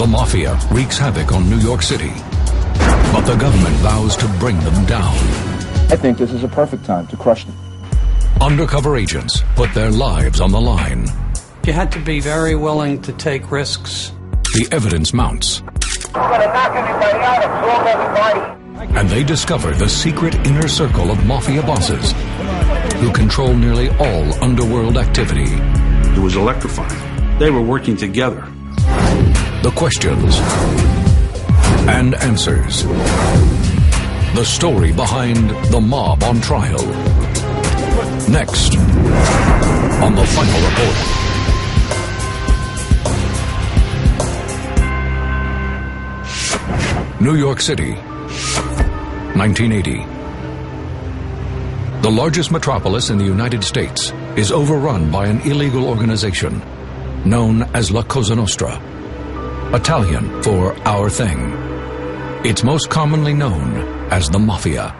The Mafia wreaks havoc on New York City, but the government vows to bring them down. I think this is a perfect time to crush them. Undercover agents put their lives on the line. You had to be very willing to take risks. The evidence mounts. I'm gonna knock everybody out, absorb everybody. And they discover the secret inner circle of Mafia bosses who control nearly all underworld activity. It was electrifying. They were working together. The questions and answers. The story behind the mob on trial. Next on the Final Report. New York City, 1980. The largest metropolis in the United States is overrun by an illegal organization known as La Cosa Nostra, Italian for our thing. It's most commonly known as the Mafia.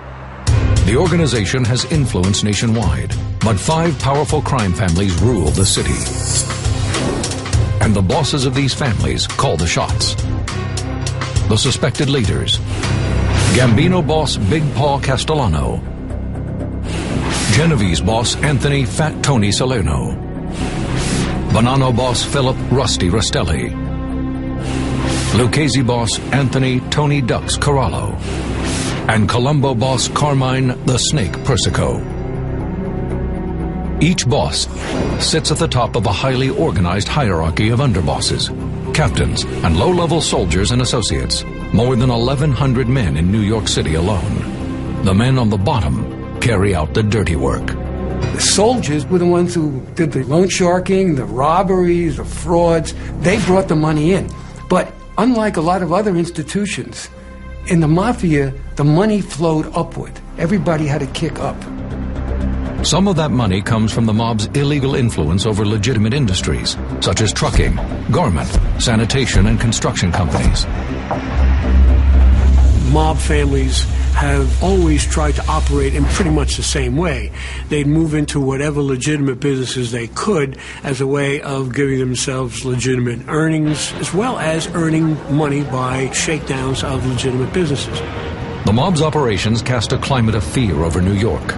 The organization has influence nationwide, but 5 powerful crime families rule the city. And the bosses of these families call the shots. The suspected leaders: Gambino boss Big Paul Castellano, Genovese boss Anthony Fat Tony Salerno, Bonanno boss Philip Rusty Rastelli, Lucchese boss Anthony Tony Ducks Corallo, and Colombo boss Carmine the Snake Persico. Each boss sits at the top of a highly organized hierarchy of underbosses, captains, and low-level soldiers and associates. More than 1,100 men in New York City alone. The men on the bottom carry out the dirty work. The soldiers were the ones who did the loan sharking, the robberies, the frauds. They brought the money in. But unlike a lot of other institutions, in the Mafia, the money flowed upward. Everybody had to kick up. Some of that money comes from the mob's illegal influence over legitimate industries, such as trucking, garment, sanitation, and construction companies. Mob families have always tried to operate in pretty much the same way. They'd move into whatever legitimate businesses they could as a way of giving themselves legitimate earnings, as well as earning money by shakedowns of legitimate businesses. The mob's operations cast a climate of fear over New York.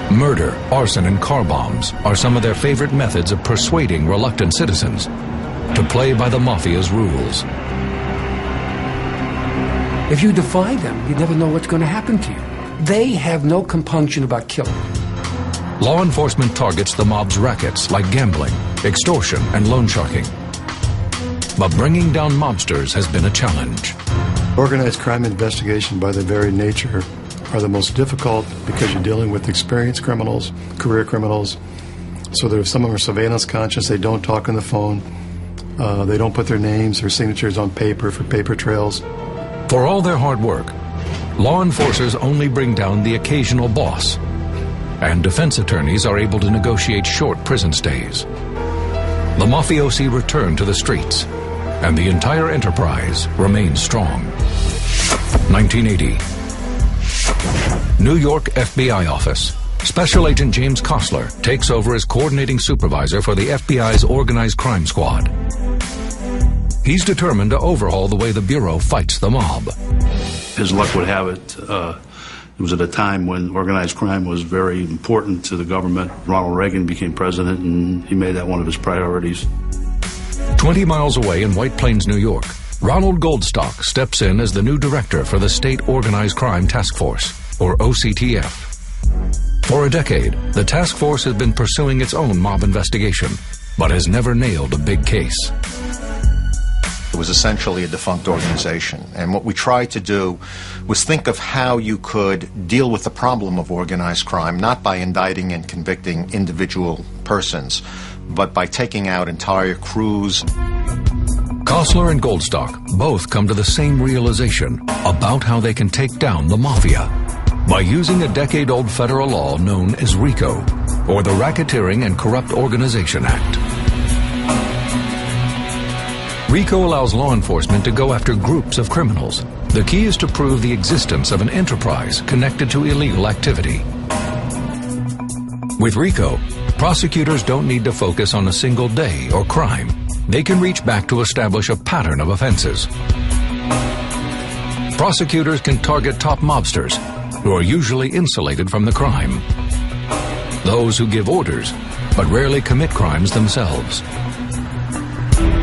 Murder, arson, and car bombs are some of their favorite methods of persuading reluctant citizens to play by the Mafia's rules. If you defy them, you never know what's going to happen to you. They have no compunction about killing. Law enforcement targets the mob's rackets like gambling, extortion, and loan sharking. But bringing down mobsters has been a challenge. Organized crime investigation, by their very nature, are the most difficult because you're dealing with experienced criminals, career criminals. So that if some of them are surveillance conscious, they don't talk on the phone, they don't put their names or signatures on paper for paper trails. For all their hard work, law enforcers only bring down the occasional boss, and defense attorneys are able to negotiate short prison stays. The mafiosi return to the streets, and the entire enterprise remains strong. 1980. New York FBI office. Special Agent James Kostler takes over as coordinating supervisor for the FBI's organized crime squad. He's determined to overhaul the way the Bureau fights the mob. As luck would have it, it was at a time when organized crime was very important to the government. Ronald Reagan became president, and he made that one of his priorities. 20 miles away in White Plains, New York, Ronald Goldstock steps in as the new director for the State Organized Crime Task Force, or OCTF. For a decade, the task force has been pursuing its own mob investigation, but has never nailed a big case. It was essentially a defunct organization, and what we tried to do was think of how you could deal with the problem of organized crime, not by indicting and convicting individual persons, but by taking out entire crews. Kostler and Goldstock both come to the same realization about how they can take down the Mafia by using a decade-old federal law known as RICO, or the Racketeering and Corrupt Organization Act. RICO allows law enforcement to go after groups of criminals. The key is to prove the existence of an enterprise connected to illegal activity. With RICO, prosecutors don't need to focus on a single day or crime, they can reach back to establish a pattern of offenses. Prosecutors can target top mobsters, who are usually insulated from the crime. Those who give orders, but rarely commit crimes themselves.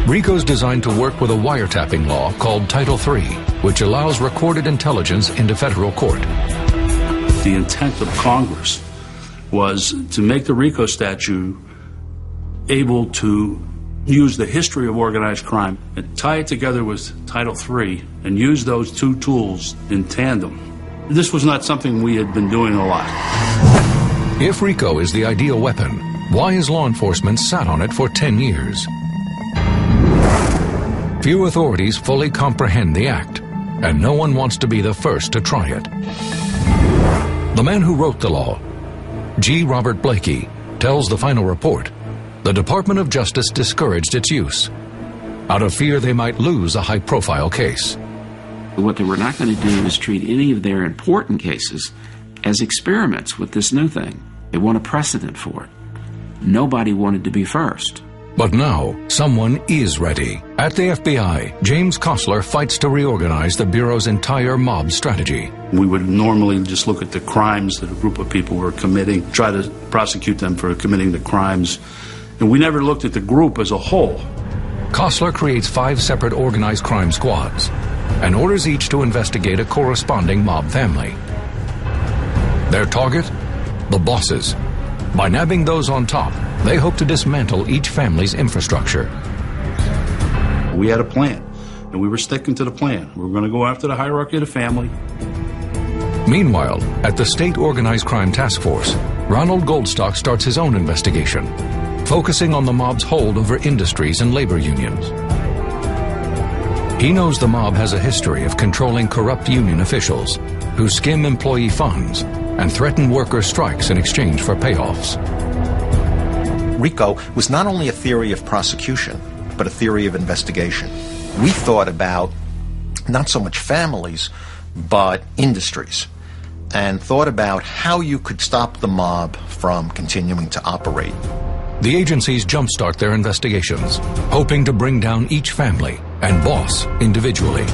RICO's designed to work with a wiretapping law called Title III, which allows recorded intelligence into federal court. The intent of Congress was to make the RICO statute able to use the history of organized crime and tie it together with Title III and use those two tools in tandem. This was not something we had been doing a lot. If RICO is the ideal weapon, why has law enforcement sat on it for 10 years? Few authorities fully comprehend the act, and no one wants to be the first to try it. The man who wrote the law, G. Robert Blakey, tells the final report the Department of Justice discouraged its use, out of fear they might lose a high-profile case. What they were not going to do is treat any of their important cases as experiments with this new thing. They want a precedent for it. Nobody wanted to be first. But now, someone is ready. At the FBI, James Kostler fights to reorganize the Bureau's entire mob strategy. We would normally just look at the crimes that a group of people were committing, try to prosecute them for committing the crimes, and we never looked at the group as a whole. Kostler creates 5 separate organized crime squads and orders each to investigate a corresponding mob family. Their target? The bosses. By nabbing those on top, they hope to dismantle each family's infrastructure. We had a plan, and we were sticking to the plan. We were going to go after the hierarchy of the family. Meanwhile, at the State Organized Crime Task Force, Ronald Goldstock starts his own investigation, focusing on the mob's hold over industries and labor unions. He knows the mob has a history of controlling corrupt union officials who skim employee funds and threaten worker strikes in exchange for payoffs. RICO was not only a theory of prosecution, but a theory of investigation. We thought about not so much families, but industries, and thought about how you could stop the mob from continuing to operate. The agencies jumpstart their investigations, hoping to bring down each family and boss individually.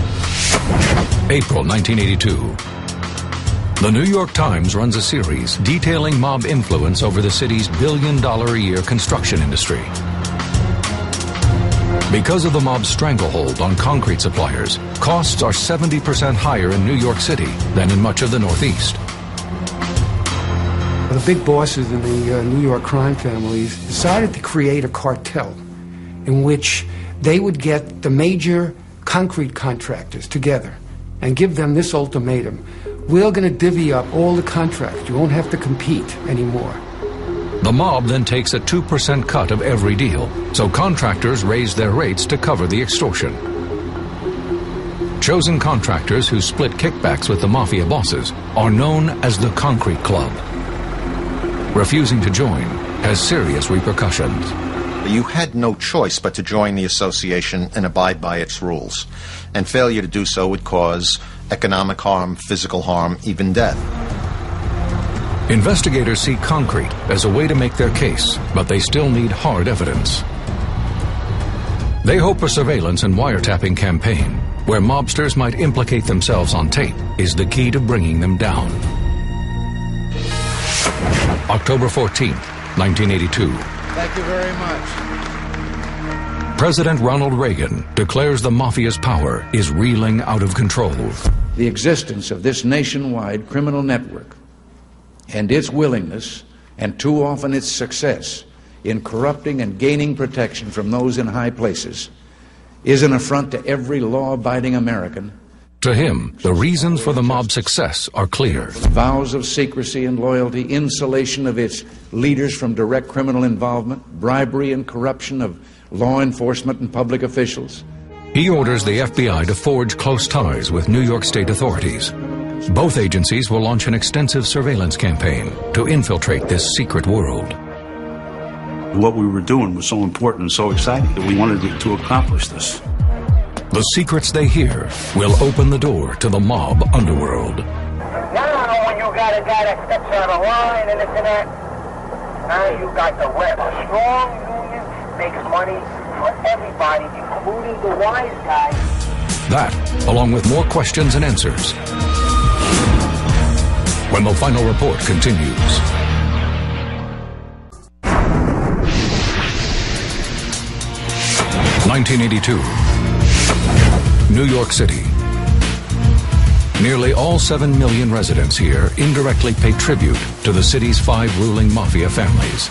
April 1982. The New York Times runs a series detailing mob influence over the city's billion-dollar-a-year construction industry. Because of the mob's stranglehold on concrete suppliers, costs are 70% higher in New York City than in much of the Northeast. The big bosses in the New York crime families decided to create a cartel in which they would get the major concrete contractors together and give them this ultimatum: we're going to divvy up all the contracts. You won't have to compete anymore. The mob then takes a 2% cut of every deal, so contractors raise their rates to cover the extortion. Chosen contractors who split kickbacks with the mafia bosses are known as the Concrete Club. Refusing to join has serious repercussions. You had no choice but to join the association and abide by its rules, and failure to do so would cause economic harm, physical harm, even death. Investigators see concrete as a way to make their case, but they still need hard evidence. They hope a surveillance and wiretapping campaign, where mobsters might implicate themselves on tape, is the key to bringing them down. October 14, 1982. Thank you very much. President Ronald Reagan declares the mafia's power is reeling out of control. The existence of this nationwide criminal network and its willingness, and too often its success, in corrupting and gaining protection from those in high places is an affront to every law-abiding American. To him, the reasons for the mob's success are clear. Vows of secrecy and loyalty, insulation of its leaders from direct criminal involvement, bribery and corruption of law enforcement and public officials. He orders the FBI to forge close ties with New York State authorities. Both agencies will launch an extensive surveillance campaign to infiltrate this secret world. What we were doing was so important and so exciting that we wanted to accomplish this. The secrets they hear will open the door to the mob underworld. Now when you got a guy that steps on a line and this and that, now you got the web. A strong union makes money for everybody, including the wise guys. That, along with more questions and answers, when the final report continues. (1982), New York City. Nearly all 7 million residents here indirectly pay tribute to the city's 5 ruling mafia families.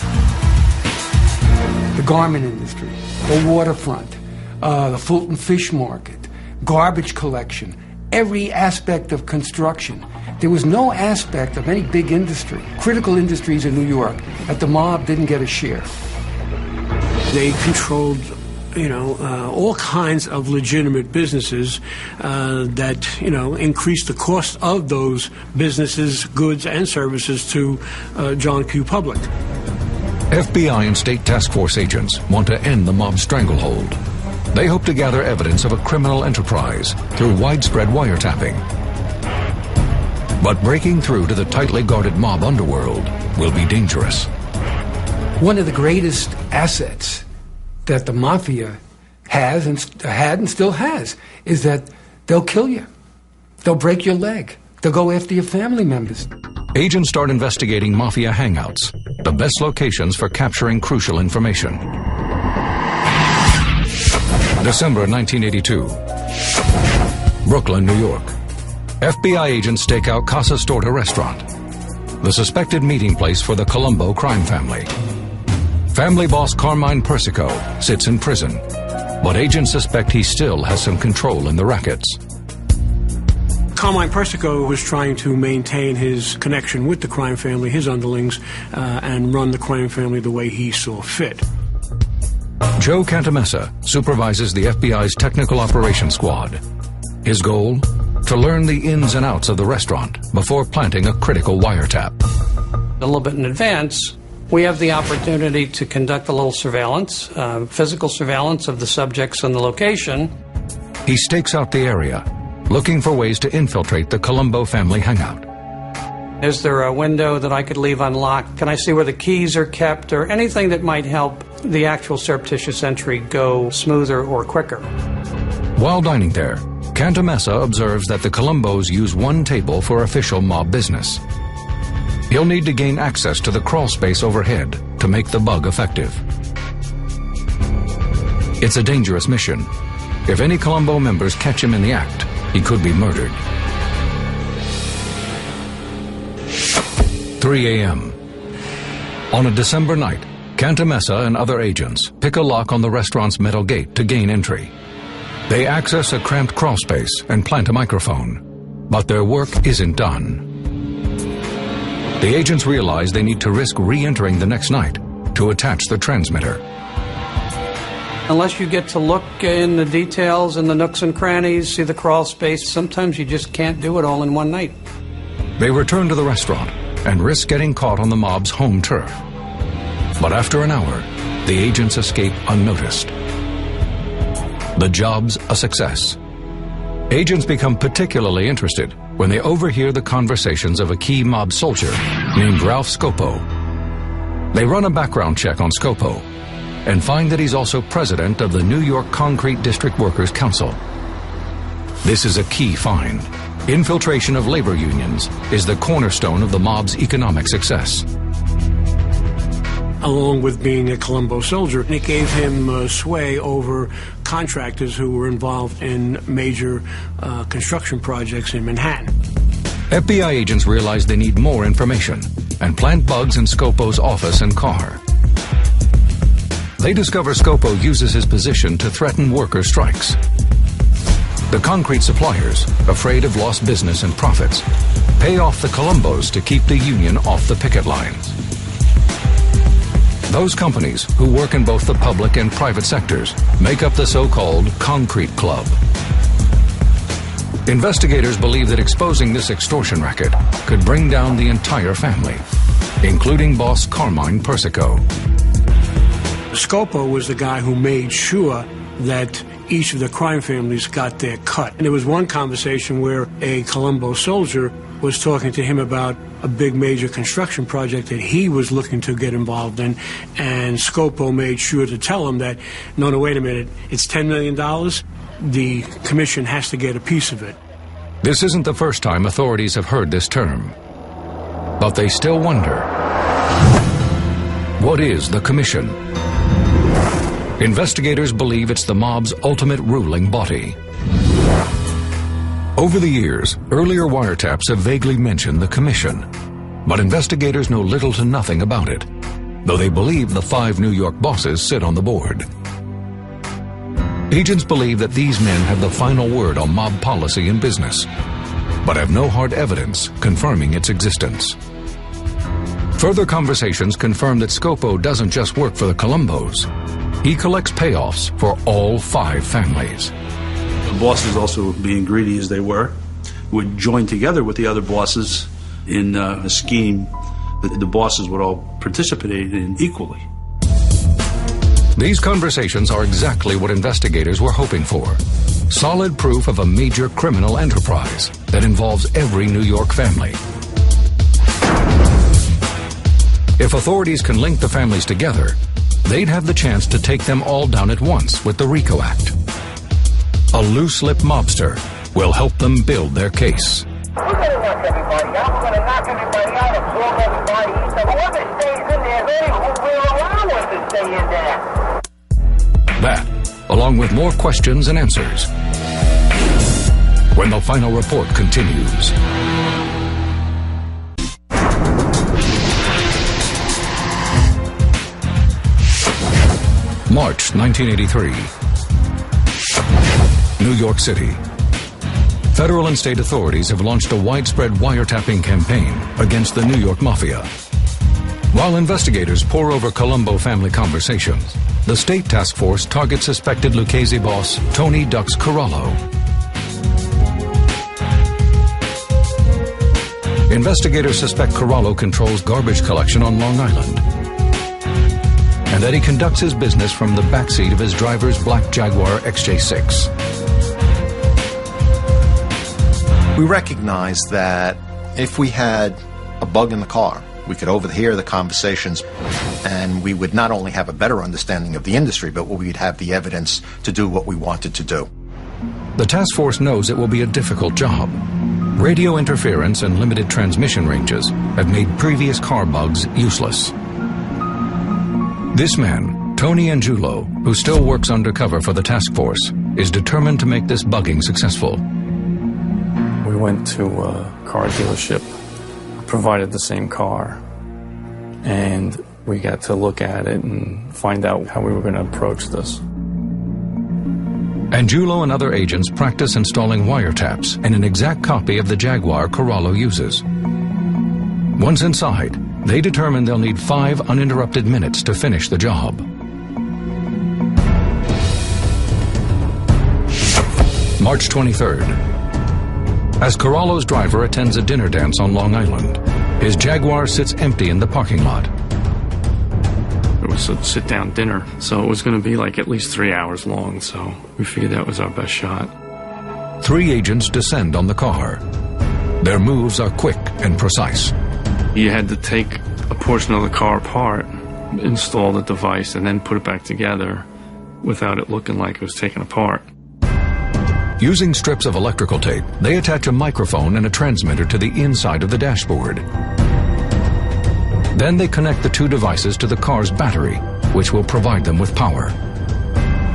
The garment industry, the waterfront, the Fulton Fish Market, garbage collection, every aspect of construction. There was no aspect of any big industry, critical industries in New York, that the mob didn't get a share. They controlled, all kinds of legitimate businesses that, increased the cost of those businesses, goods, and services to John Q. Public. FBI and state task force agents want to end the mob stranglehold. They hope to gather evidence of a criminal enterprise through widespread wiretapping. But breaking through to the tightly guarded mob underworld will be dangerous. One of the greatest assets that the mafia has and had and still has is that they'll kill you. They'll break your leg. They'll go after your family members. Agents start investigating mafia hangouts, the best locations for capturing crucial information. December 1982. Brooklyn, New York. FBI agents stake out Cosa Nostra restaurant, the suspected meeting place for the Colombo crime family. Family boss Carmine Persico sits in prison, but agents suspect he still has some control in the rackets. Carmine Persico was trying to maintain his connection with the crime family, his underlings, and run the crime family the way he saw fit. Joe Cantamessa supervises the FBI's Technical Operations Squad. His goal? To learn the ins and outs of the restaurant before planting a critical wiretap. A little bit in advance, we have the opportunity to conduct a little surveillance, physical surveillance of the subjects and the location. He stakes out the area, looking for ways to infiltrate the Colombo family hangout. Is there a window that I could leave unlocked? Can I see where the keys are kept, or anything that might help the actual surreptitious entry go smoother or quicker? While dining there, Cantamessa observes that the Colombos use one table for official mob business. He'll need to gain access to the crawl space overhead to make the bug effective. It's a dangerous mission. If any Colombo members catch him in the act, he could be murdered. 3 a.m. On a December night, Cantamessa and other agents pick a lock on the restaurant's metal gate to gain entry. They access a cramped crawl space and plant a microphone, but their work isn't done. The agents realize they need to risk re-entering the next night to attach the transmitter. Unless you get to look in the details and the nooks and crannies, see the crawl space, sometimes you just can't do it all in one night. They return to the restaurant and risk getting caught on the mob's home turf. But after an hour, the agents escape unnoticed. The job's a success. Agents become particularly interested when they overhear the conversations of a key mob soldier named Ralph Scopo. They run a background check on Scopo and find that he's also president of the New York Concrete District Workers' Council. This is a key find. Infiltration of labor unions is the cornerstone of the mob's economic success. Along with being a Colombo soldier, it gave him sway over contractors who were involved in major construction projects in Manhattan. FBI agents realize they need more information and plant bugs in Scopo's office and car. They discover Scopo uses his position to threaten worker strikes. The concrete suppliers, afraid of lost business and profits, pay off the Colombos to keep the union off the picket lines. Those companies, who work in both the public and private sectors, make up the so-called Concrete Club. Investigators believe that exposing this extortion racket could bring down the entire family, including boss Carmine Persico. Scopo was the guy who made sure that each of the crime families got their cut. And there was one conversation where a Colombo soldier was talking to him about a big major construction project that he was looking to get involved in, and Scopo made sure to tell him that, no, wait a minute, it's $10 million, the commission has to get a piece of it. This isn't the first time authorities have heard this term, but they still wonder, what is the commission? Investigators believe it's the mob's ultimate ruling body. Over the years, earlier wiretaps have vaguely mentioned the commission, but investigators know little to nothing about it, though they believe the 5 New York bosses sit on the board. Agents believe that these men have the final word on mob policy and business, but have no hard evidence confirming its existence. Further conversations confirm that Scopo doesn't just work for the Colombos. He collects payoffs for all 5 families. The bosses, also being greedy as they were, would join together with the other bosses in a scheme that the bosses would all participate in equally. These conversations are exactly what investigators were hoping for. Solid proof of a major criminal enterprise that involves every New York family. If authorities can link the families together, they'd have the chance to take them all down at once with the RICO Act. A loose-lipped mobster will help them build their case. We're going to knock everybody out. We're going to knock everybody out, absorb everybody. Whoever stays in there, we'll allow us to stay in there. That, along with more questions and answers, when the final report continues. March 1983. New York City. Federal and state authorities have launched a widespread wiretapping campaign against the New York Mafia. While investigators pore over Colombo family conversations, the state task force targets suspected Lucchese boss Tony Ducks Corallo. Investigators suspect Corallo controls garbage collection on Long Island, and that he conducts his business from the backseat of his driver's black Jaguar XJ6. We recognize that if we had a bug in the car, we could overhear the conversations, and we would not only have a better understanding of the industry, but we'd have the evidence to do what we wanted to do. The task force knows it will be a difficult job. Radio interference and limited transmission ranges have made previous car bugs useless. This man, Tony Angiulo, who still works undercover for the task force, is determined to make this bugging successful. We went to a car dealership, provided the same car, and we got to look at it and find out how we were going to approach this. Angiulo and other agents practice installing wiretaps and an exact copy of the Jaguar Corallo uses. Once inside, they determine they'll need 5 uninterrupted minutes to finish the job. March 23rd. As Corallo's driver attends a dinner dance on Long Island, his Jaguar sits empty in the parking lot. It was a sit-down dinner, so it was going to be like at least 3 hours long, so we figured that was our best shot. 3 agents descend on the car. Their moves are quick and precise. You had to take a portion of the car apart, install the device, and then put it back together without it looking like it was taken apart. Using strips of electrical tape, they attach a microphone and a transmitter to the inside of the dashboard. Then they connect the 2 devices to the car's battery, which will provide them with power.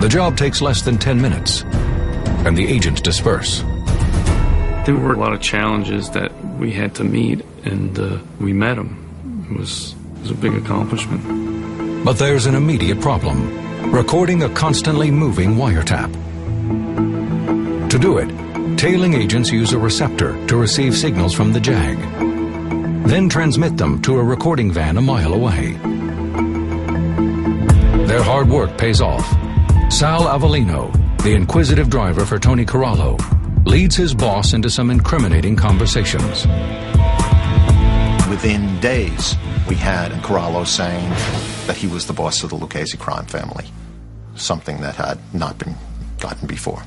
The job takes less than 10 minutes, and the agents disperse. There were a lot of challenges that we had to meet, and we met them. It was a big accomplishment. But there's an immediate problem: recording a constantly moving wiretap. To do it, tailing agents use a receptor to receive signals from the Jag, then transmit them to a recording van a mile away. Their hard work pays off. Sal Avellino, the inquisitive driver for Tony Corallo, leads his boss into some incriminating conversations. Within days, we had Corallo saying that he was the boss of the Lucchese crime family, something that had not been gotten before.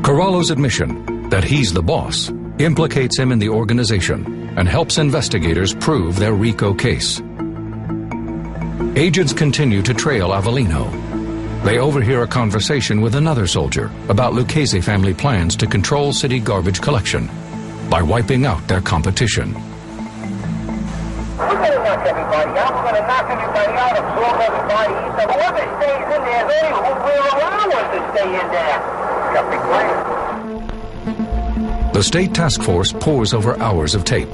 Corallo's admission that he's the boss implicates him in the organization and helps investigators prove their RICO case. Agents continue to trail Avellino. They overhear a conversation with another soldier about Lucchese family plans to control city garbage collection by wiping out their competition. We're going to knock everybody out. We're going to knock everybody out, absorb everybody, eat them. Whoever stays in there, they will allow us to stay in there. Got big plans. The state task force pores over hours of tape.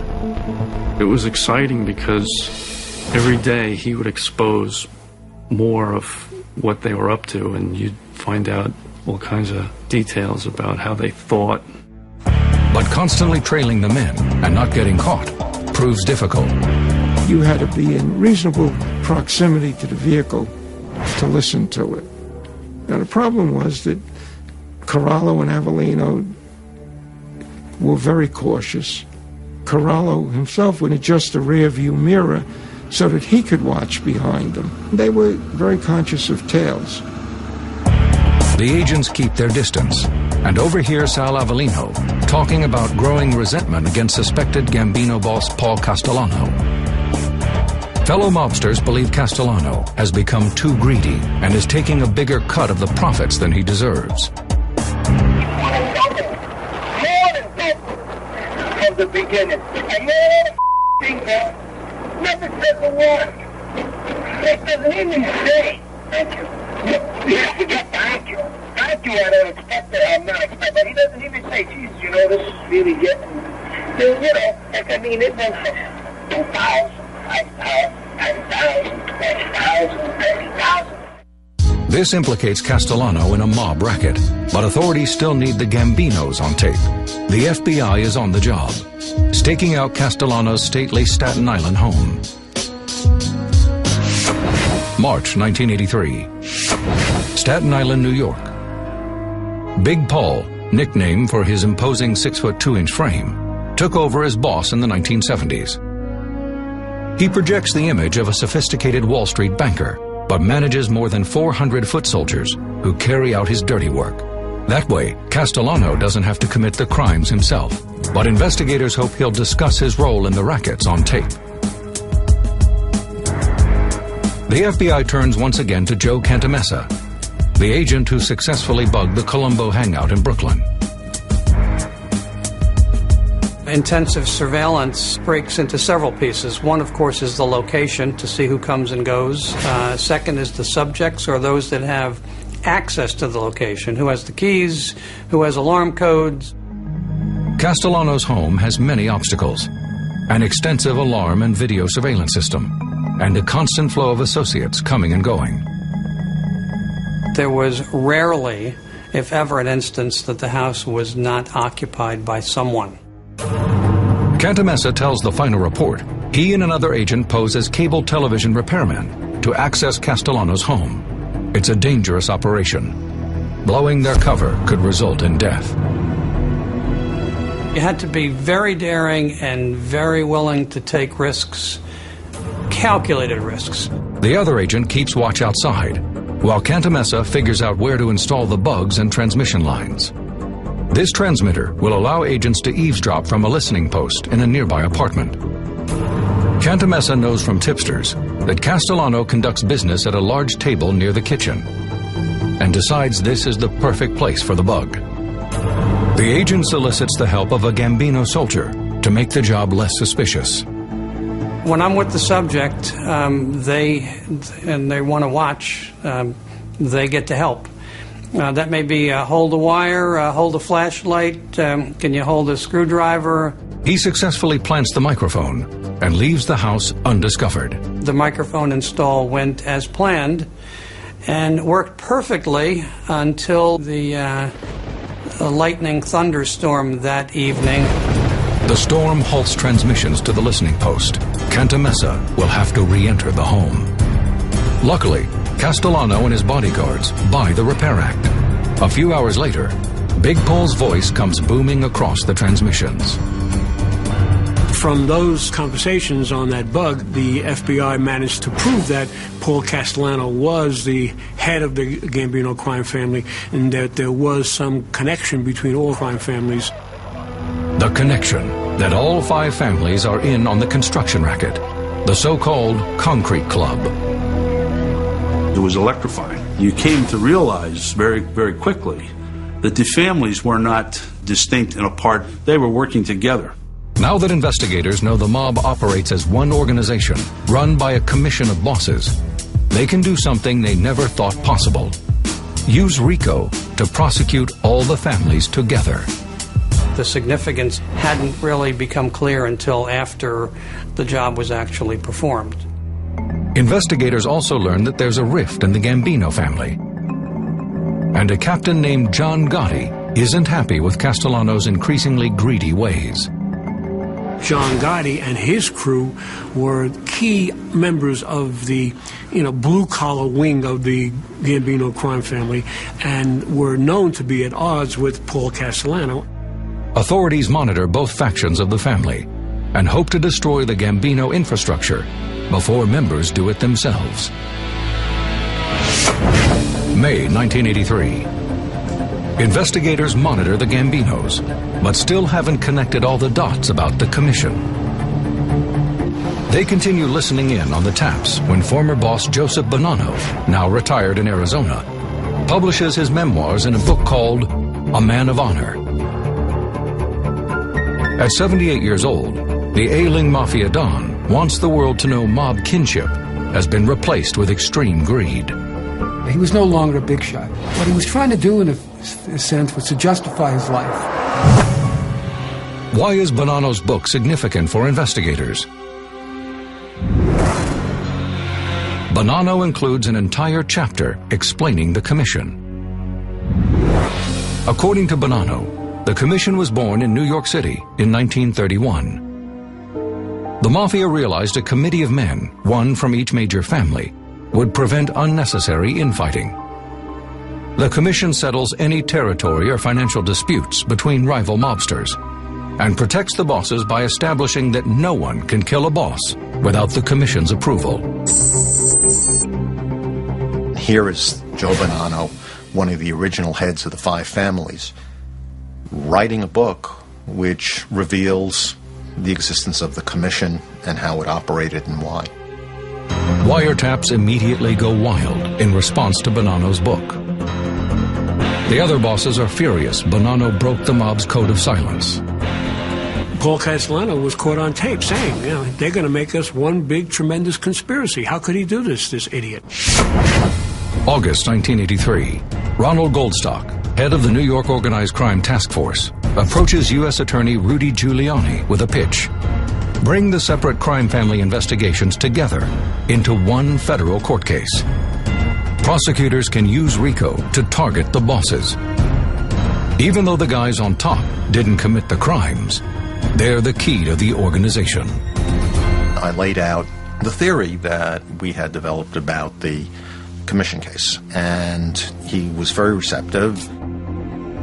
It was exciting because every day he would expose more of what they were up to, and you'd find out all kinds of details about how they thought. But constantly trailing the men and not getting caught proves difficult. You had to be in reasonable proximity to the vehicle to listen to it. Now the problem was that Corallo and Avellino were very cautious. Corallo himself would adjust the rear view mirror so that he could watch behind them. They were very conscious of tails. The agents keep their distance and overhear Sal Avellino talking about growing resentment against suspected Gambino boss Paul Castellano. Fellow mobsters believe Castellano has become too greedy and is taking a bigger cut of the profits than he deserves. From the beginning. And more things that never said the word. It doesn't even say thank you. Yeah, forget thank you. Thank you, I don't expect it. I'm not expecting. But he doesn't even say, Jesus, you know, this is really getting, you know, like, I mean, it went from 2,000, 5,000, 10,000, 20,000, 30,000. This implicates Castellano in a mob racket, but authorities still need the Gambinos on tape. The FBI is on the job, staking out Castellano's stately Staten Island home. March 1983. Staten Island, New York. Big Paul, nickname for his imposing 6'2" frame, took over as boss in the 1970s. He projects the image of a sophisticated Wall Street banker, but manages more than 400 foot soldiers who carry out his dirty work. That way, Castellano doesn't have to commit the crimes himself, but investigators hope he'll discuss his role in the rackets on tape. The FBI turns once again to Joe Cantamessa, the agent who successfully bugged the Colombo hangout in Brooklyn. Intensive surveillance breaks into several pieces. One, of course, is the location to see who comes and goes. Second is the subjects, or those that have access to the location, who has the keys, who has alarm codes. Castellano's home has many obstacles: an extensive alarm and video surveillance system, and a constant flow of associates coming and going. There was rarely, if ever, an instance that the house was not occupied by someone. Cantamessa tells the final report he and another agent pose as cable television repairmen to access Castellano's home. It's a dangerous operation. Blowing their cover could result in death. You had to be very daring and very willing to take risks, calculated risks. The other agent keeps watch outside, while Cantamessa figures out where to install the bugs and transmission lines. This transmitter will allow agents to eavesdrop from a listening post in a nearby apartment. Cantamessa knows from tipsters that Castellano conducts business at a large table near the kitchen and decides this is the perfect place for the bug. The agent solicits the help of a Gambino soldier to make the job less suspicious. When I'm with the subject, they want to watch, they get to help. That may be hold a wire, hold a flashlight, can you hold a screwdriver? He successfully plants the microphone and leaves the house undiscovered. The microphone install went as planned and worked perfectly until the lightning thunderstorm that evening. The storm halts transmissions to the listening post. Cantamessa will have to re-enter the home. Luckily, Castellano and his bodyguards buy the repair act. A few hours later, Big Paul's voice comes booming across the transmissions. From those conversations on that bug, the FBI managed to prove that Paul Castellano was the head of the Gambino crime family and that there was some connection between all crime families. The connection that all 5 families are in on the construction racket, the so-called Concrete Club. It was electrifying. You came to realize very, very quickly that the families were not distinct and apart. They were working together. Now that investigators know the mob operates as one organization, run by a commission of bosses, they can do something they never thought possible. Use RICO to prosecute all the families together. The significance hadn't really become clear until after the job was actually performed. Investigators also learned that there's a rift in the Gambino family. And a captain named John Gotti isn't happy with Castellano's increasingly greedy ways. John Gotti and his crew were key members of the, blue-collar wing of the Gambino crime family and were known to be at odds with Paul Castellano. Authorities monitor both factions of the family and hope to destroy the Gambino infrastructure before members do it themselves. May 1983. Investigators monitor the Gambinos, but still haven't connected all the dots about the commission. They continue listening in on the taps when former boss Joseph Bonanno, now retired in Arizona, publishes his memoirs in a book called A Man of Honor. At 78 years old, the ailing Mafia Don wants the world to know mob kinship has been replaced with extreme greed. He was no longer a big shot. What he was trying to do, in a sense, was to justify his life. Why is Bonanno's book significant for investigators? Bonanno includes an entire chapter explaining the commission. According to Bonanno, the commission was born in New York City in 1931. The Mafia realized a committee of men, one from each major family, would prevent unnecessary infighting. The commission settles any territory or financial disputes between rival mobsters and protects the bosses by establishing that no one can kill a boss without the commission's approval. Here is Joe Bonanno, one of the original heads of the 5 families, writing a book which reveals the existence of the commission and how it operated and why. Wiretaps immediately go wild in response to Bonanno's book. The other bosses are furious Bonanno broke the mob's code of silence. Paul Castellano was caught on tape saying, they're going to make us one big, tremendous conspiracy. How could he do this idiot? August 1983, Ronald Goldstock, head of the New York Organized Crime Task Force, approaches U.S. Attorney Rudy Giuliani with a pitch. Bring the separate crime family investigations together into one federal court case. Prosecutors can use RICO to target the bosses. Even though the guys on top didn't commit the crimes, they're the key to the organization. I laid out the theory that we had developed about the commission case, and he was very receptive.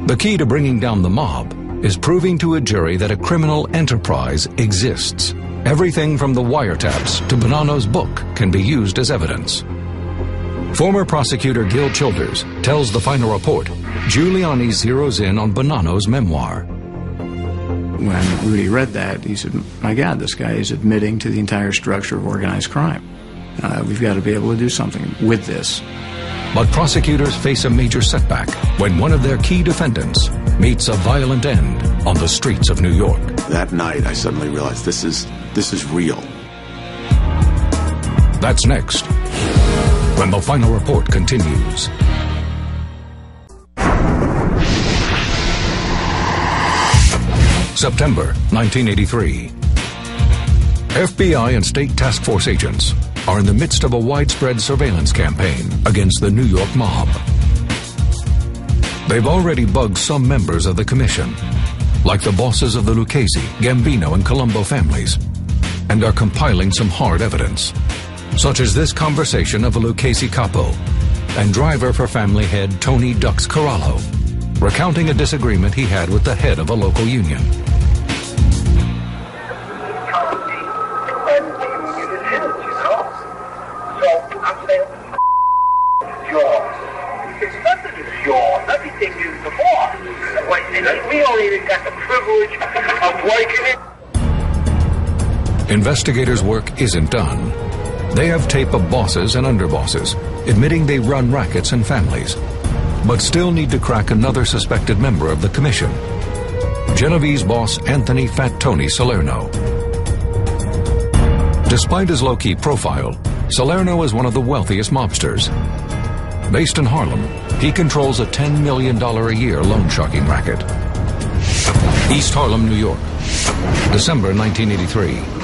The key to bringing down the mob is proving to a jury that a criminal enterprise exists. Everything from the wiretaps to Bonanno's book can be used as evidence. Former prosecutor Gil Childers tells the final report Giuliani zeroes in on Bonanno's memoir. When Rudy read that, he said, my God, this guy is admitting to the entire structure of organized crime. We've got to be able to do something with this. But prosecutors face a major setback when one of their key defendants meets a violent end on the streets of New York. That night, I suddenly realized this is real. That's next, when the final report continues. September 1983. FBI and state task force agents are in the midst of a widespread surveillance campaign against the New York mob. They've already bugged some members of the commission, like the bosses of the Lucchese, Gambino, and Colombo families, and are compiling some hard evidence, such as this conversation of a Lucchese capo and driver for family head Tony Dux Corallo, recounting a disagreement he had with the head of a local union. We don't even got the privilege of working it. Investigators' work isn't done. They have tape of bosses and underbosses, admitting they run rackets and families, but still need to crack another suspected member of the commission, Genovese boss Anthony Fat Tony Salerno. Despite his low-key profile, Salerno is one of the wealthiest mobsters. Based in Harlem, he controls a $10 million a year loan sharking racket. East Harlem, New York, December 1983.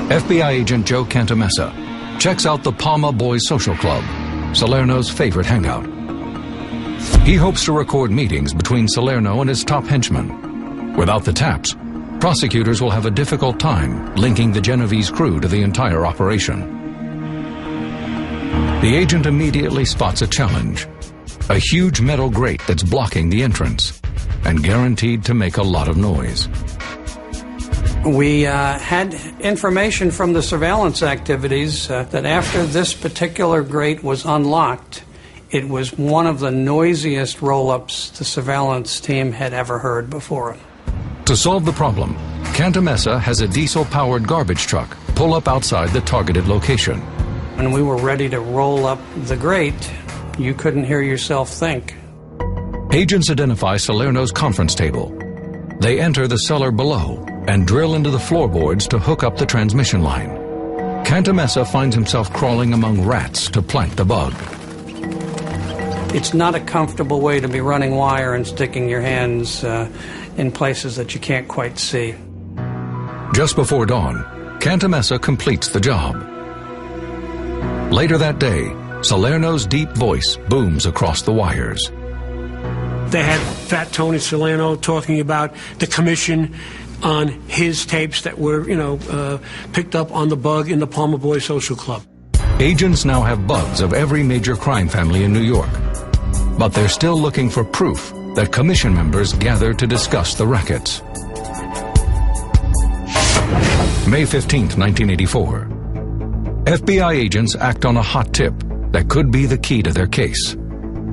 FBI agent Joe Cantamessa checks out the Palma Boys Social Club, Salerno's favorite hangout. He hopes to record meetings between Salerno and his top henchmen. Without the taps, prosecutors will have a difficult time linking the Genovese crew to the entire operation. The agent immediately spots a challenge, a huge metal grate that's blocking the entrance and guaranteed to make a lot of noise. We had information from the surveillance activities that after this particular grate was unlocked, it was one of the noisiest roll-ups the surveillance team had ever heard before. To solve the problem, Cantamessa has a diesel-powered garbage truck pull up outside the targeted location. When we were ready to roll up the grate, you couldn't hear yourself think. Agents identify Salerno's conference table. They enter the cellar below and drill into the floorboards to hook up the transmission line. Cantamessa finds himself crawling among rats to plant the bug. It's not a comfortable way to be running wire and sticking your hands in places that you can't quite see. Just before dawn, Cantamessa completes the job. Later that day, Salerno's deep voice booms across the wires. They had Fat Tony Salerno talking about the commission on his tapes that were, picked up on the bug in the Palma Boy Social Club. Agents now have bugs of every major crime family in New York, but they're still looking for proof that commission members gathered to discuss the rackets. May 15th, 1984. FBI agents act on a hot tip that could be the key to their case.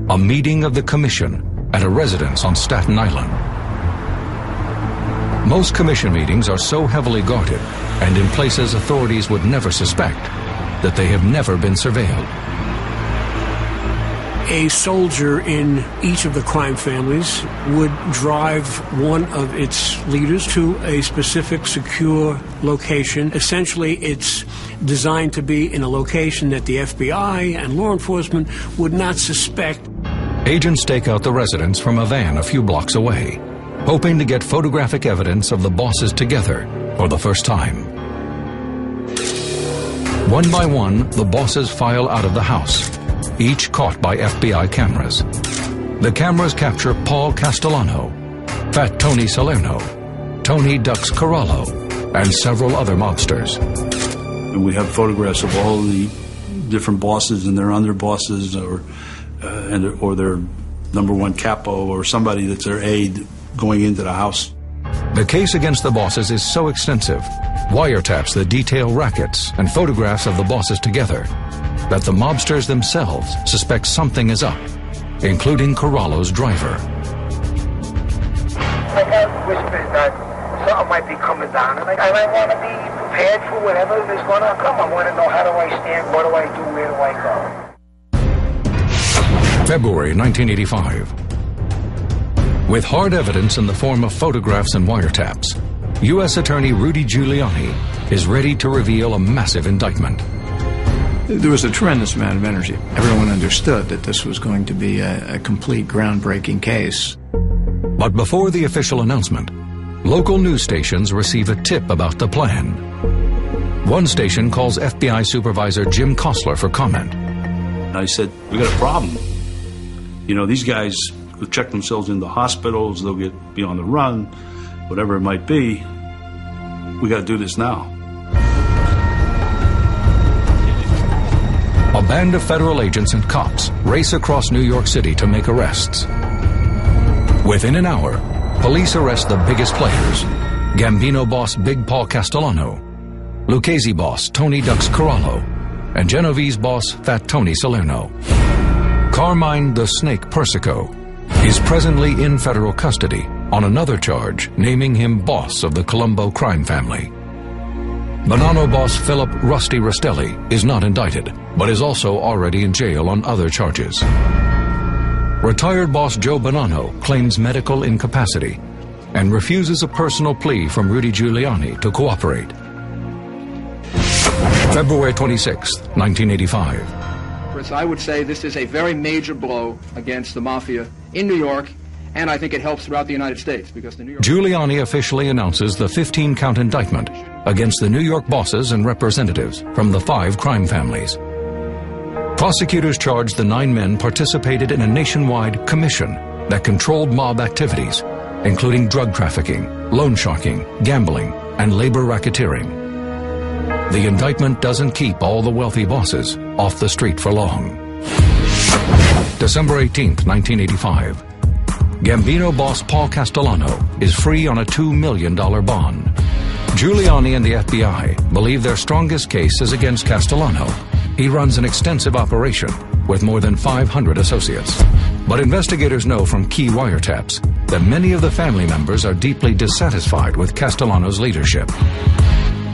A meeting of the commission at a residence on Staten Island. Most commission meetings are so heavily guarded and in places authorities would never suspect that they have never been surveilled. A soldier in each of the crime families would drive one of its leaders to a specific secure location. Essentially, it's designed to be in a location that the FBI and law enforcement would not suspect. Agents stake out the residence from a van a few blocks away, hoping to get photographic evidence of the bosses together for the first time. One by one, the bosses file out of the house, each caught by FBI cameras. The cameras capture Paul Castellano, Fat Tony Salerno, Tony Dux Corallo, and several other mobsters. And we have photographs of all the different bosses and their underbosses, or their number one capo, or somebody that's their aide going into the house. The case against the bosses is so extensive, wiretaps that detail rackets and photographs of the bosses together, that the mobsters themselves suspect something is up, including Corallo's driver. I got whispers that something might be coming down, and I want to be prepared for whatever is going to come. I want to know, how do I stand, what do I do, where do I go? February 1985. With hard evidence in the form of photographs and wiretaps, U.S. Attorney Rudy Giuliani is ready to reveal a massive indictment. There was a tremendous amount of energy. Everyone understood that this was going to be a complete groundbreaking case. But before the official announcement, local news stations receive a tip about the plan. One station calls FBI Supervisor Jim Kostler for comment. I said, we got a problem. These guys will check themselves into hospitals, they'll be on the run, whatever it might be. We got to do this now. A band of federal agents and cops race across New York City to make arrests. Within an hour, police arrest the biggest players: Gambino boss Big Paul Castellano, Lucchese boss Tony Dux Corallo, and Genovese boss Fat Tony Salerno. Carmine the Snake Persico is presently in federal custody on another charge naming him boss of the Colombo crime family. Bonanno boss Philip Rusty Rastelli is not indicted, but is also already in jail on other charges. Retired boss Joe Bonanno claims medical incapacity and refuses a personal plea from Rudy Giuliani to cooperate. February 26, 1985. I would say this is a very major blow against the mafia in New York, and I think it helps throughout the United States because the New York... Giuliani officially announces the 15-count indictment against the New York bosses and representatives from the 5 crime families. Prosecutors charged the 9 men participated in a nationwide commission that controlled mob activities, including drug trafficking, loan sharking, gambling, and labor racketeering. The indictment doesn't keep all the wealthy bosses off the street for long. December 18, 1985. Gambino boss Paul Castellano is free on a $2 million bond. Giuliani and the FBI believe their strongest case is against Castellano. He runs an extensive operation with more than 500 associates. But investigators know from key wiretaps that many of the family members are deeply dissatisfied with Castellano's leadership.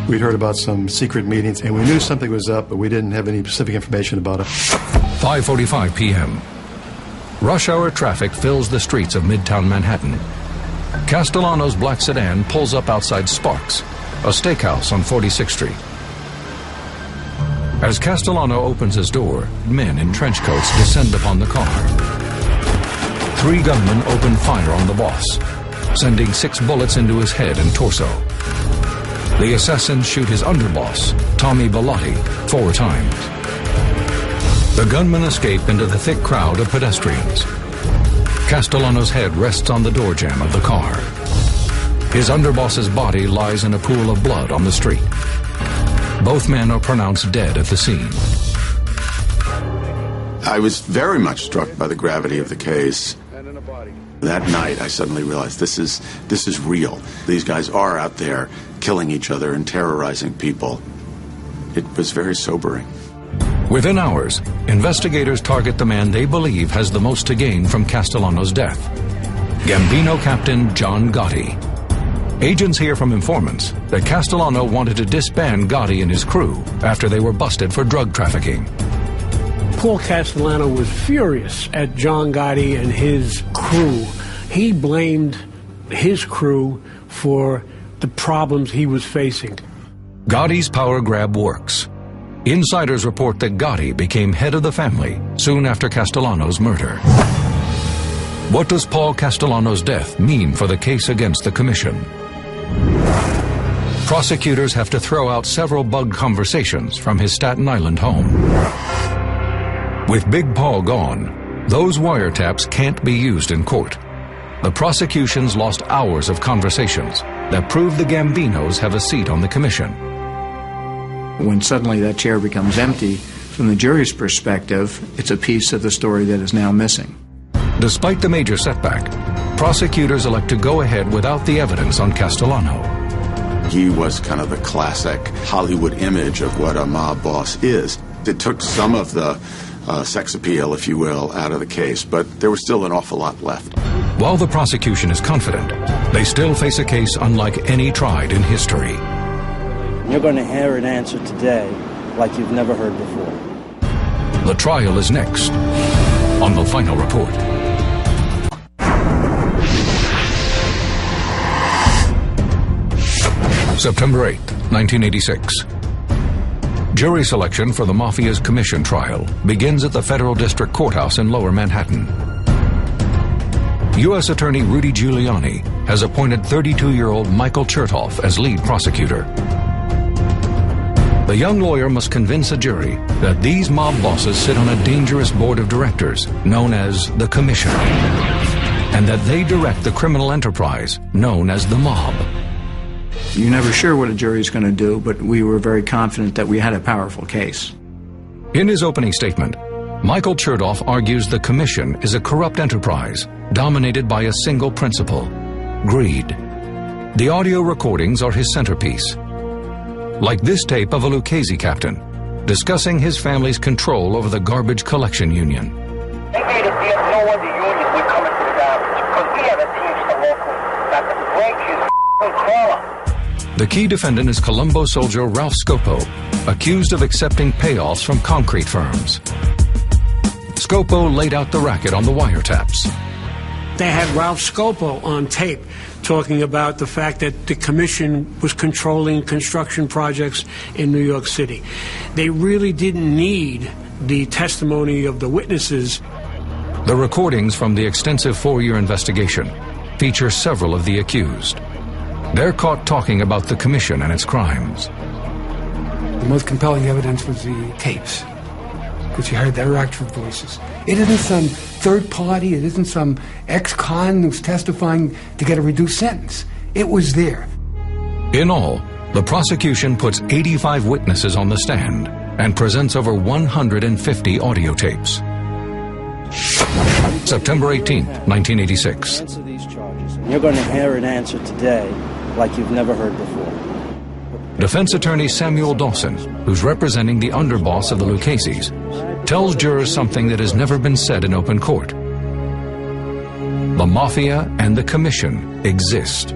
We'd heard about some secret meetings, and we knew something was up, but we didn't have any specific information about it. 5:45 p.m. Rush hour traffic fills the streets of Midtown Manhattan. Castellano's black sedan pulls up outside Sparks, a steakhouse on 46th Street. As Castellano opens his door, men in trench coats descend upon the car. 3 gunmen open fire on the boss, sending 6 bullets into his head and torso. The assassins shoot his underboss, Tommy Bellotti, 4 times. The gunmen escape into the thick crowd of pedestrians. Castellano's head rests on the door jamb of the car. His underboss's body lies in a pool of blood on the street. Both men are pronounced dead at the scene. I was very much struck by the gravity of the case. That night, I suddenly realized this is real. These guys are out there killing each other and terrorizing people. It was very sobering. Within hours, investigators target the man they believe has the most to gain from Castellano's death, Gambino Captain John Gotti. Agents hear from informants that Castellano wanted to disband Gotti and his crew after they were busted for drug trafficking. Paul Castellano was furious at John Gotti and his crew. He blamed his crew for the problems he was facing. Gotti's power grab works. Insiders report that Gotti became head of the family soon after Castellano's murder. What does Paul Castellano's death mean for the case against the commission? Prosecutors have to throw out several bugged conversations from his Staten Island home. With Big Paul gone, those wiretaps can't be used in court. The prosecution's lost hours of conversations that prove the Gambinos have a seat on the commission. When suddenly that chair becomes empty, from the jury's perspective, it's a piece of the story that is now missing. Despite the major setback, prosecutors elect to go ahead without the evidence on Castellano. He was kind of the classic Hollywood image of what a mob boss is. It took some of the sex appeal, if you will, out of the case, but there was still an awful lot left. While the prosecution is confident, they still face a case unlike any tried in history. You're going to hear an answer today like you've never heard before. The trial is next on The Final Report. September 8, 1986. Jury selection for the Mafia's commission trial begins at the Federal District Courthouse in Lower Manhattan. U.S. Attorney Rudy Giuliani has appointed 32-year-old Michael Chertoff as lead prosecutor. The young lawyer must convince a jury that these mob bosses sit on a dangerous board of directors known as the Commission, and that they direct the criminal enterprise known as the mob. You're never sure what a jury's going to do, but we were very confident that we had a powerful case. In his opening statement, Michael Chertoff argues the Commission is a corrupt enterprise dominated by a single principle: greed. The audio recordings are his centerpiece. Like this tape of a Lucchese captain discussing his family's control over the garbage collection union. We made a deal, no other union would come into the garbage, because we have a Teamster local. The key defendant is Colombo soldier Ralph Scopo, accused of accepting payoffs from concrete firms. Scopo laid out the racket on the wiretaps. They had Ralph Scopo on tape talking about the fact that the commission was controlling construction projects in New York City. They really didn't need the testimony of the witnesses. The recordings from the extensive 4-year investigation feature several of the accused. They're caught talking about the commission and its crimes. The most compelling evidence was the tapes, because you heard their actual voices. It isn't some third party, it isn't some ex-con who's testifying to get a reduced sentence. It was there. In all, the prosecution puts 85 witnesses on the stand and presents over 150 audio tapes. September 18, 1986. Answer these charges. You're going to hear an answer today like you've never heard before. Defense attorney Samuel Dawson, who's representing the underboss of the Lucchese's, tells jurors something that has never been said in open court. The Mafia and the Commission exist.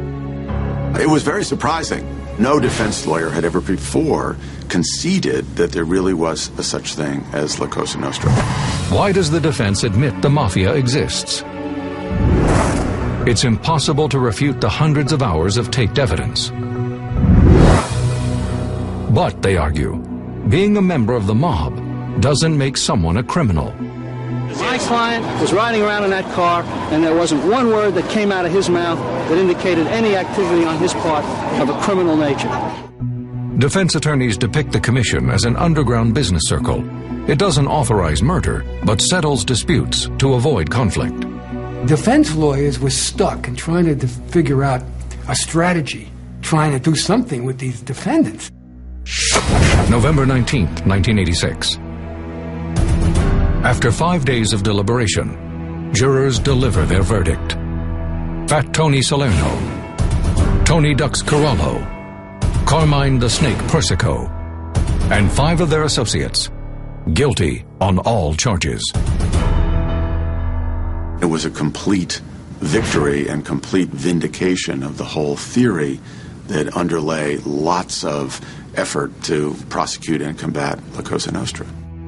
It was very surprising. No defense lawyer had ever before conceded that there really was a such thing as La Cosa Nostra. Why does the defense admit the Mafia exists? It's impossible to refute the hundreds of hours of taped evidence. But, they argue, being a member of the mob doesn't make someone a criminal. My client was riding around in that car, and there wasn't one word that came out of his mouth that indicated any activity on his part of a criminal nature. Defense attorneys depict the commission as an underground business circle. It doesn't authorize murder, but settles disputes to avoid conflict. Defense lawyers were stuck in trying to figure out a strategy, trying to do something with these defendants. November 19, 1986. After 5 days of deliberation, jurors deliver their verdict. Fat Tony Salerno, Tony Ducks Corallo, Carmine the Snake Persico, and 5 of their associates, guilty on all charges. It was a complete victory and complete vindication of the whole theory that underlay lots of effort to prosecute and combat La Cosa Nostra.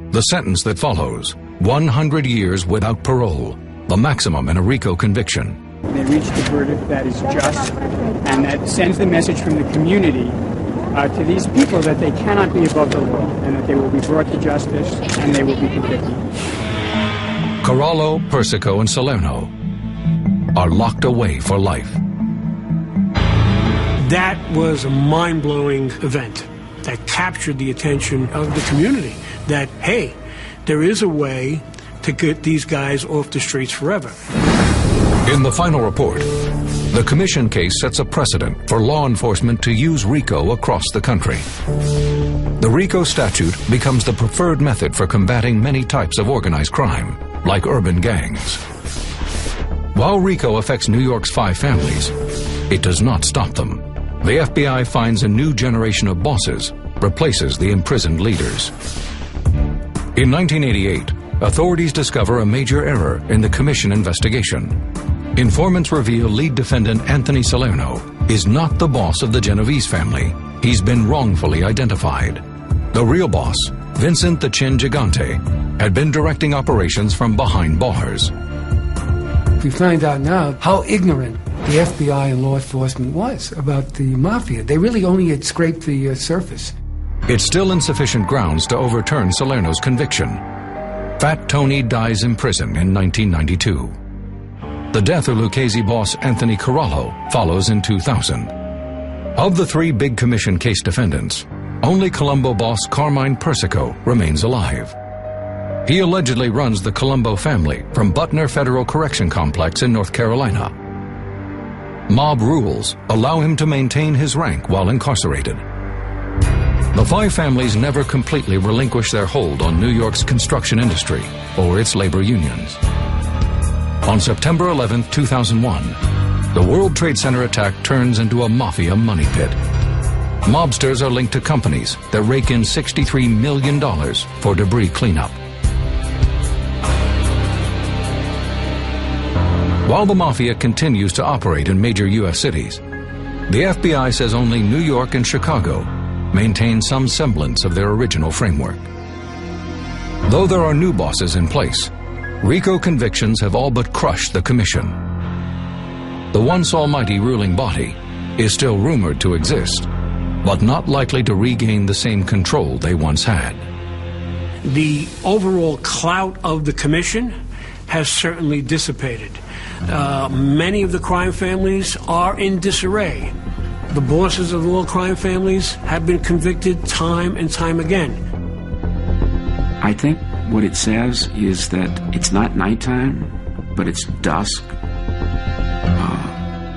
The sentence that follows, 100 years without parole, the maximum in a RICO conviction. They reached a verdict that is just and that sends the message from the community to these people that they cannot be above the law and that they will be brought to justice and they will be convicted. Corallo, Persico, and Salerno are locked away for life. That was a mind-blowing event that captured the attention of the community, that, hey, there is a way to get these guys off the streets forever. In the final report, the commission case sets a precedent for law enforcement to use RICO across the country. The RICO statute becomes the preferred method for combating many types of organized crime, like urban gangs. While RICO affects New York's 5 families, it does not stop them. The FBI finds a new generation of bosses, replaces the imprisoned leaders. In 1988, authorities discover a major error in the commission investigation. Informants reveal lead defendant Anthony Salerno is not the boss of the Genovese family. He's been wrongfully identified. The real boss, Vincent the Chin Gigante, had been directing operations from behind bars. We find out now how ignorant the FBI and law enforcement was about the Mafia. They really only had scraped the surface. It's still insufficient grounds to overturn Salerno's conviction. Fat Tony dies in prison in 1992. The death of Lucchese boss Anthony Corallo follows in 2000. Of the 3 big commission case defendants, only Colombo boss Carmine Persico remains alive. He allegedly runs the Colombo family from Butner Federal Correction Complex in North Carolina. Mob rules allow him to maintain his rank while incarcerated. The 5 families never completely relinquish their hold on New York's construction industry or its labor unions. On September 11, 2001, the World Trade Center attack turns into a mafia money pit. Mobsters are linked to companies that rake in $63 million for debris cleanup. While the Mafia continues to operate in major U.S. cities, The FBI says only New York and Chicago maintain some semblance of their original framework. Though there are new bosses in place, RICO convictions have all but crushed the commission. The once almighty ruling body is still rumored to exist, but not likely to regain the same control they once had. The overall clout of the commission has certainly dissipated. Many of the crime families are in disarray. The bosses of all crime families have been convicted time and time again. I think what it says is that it's not nighttime, but it's dusk.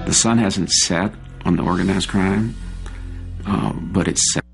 The sun hasn't set on the organized crime, but it's set.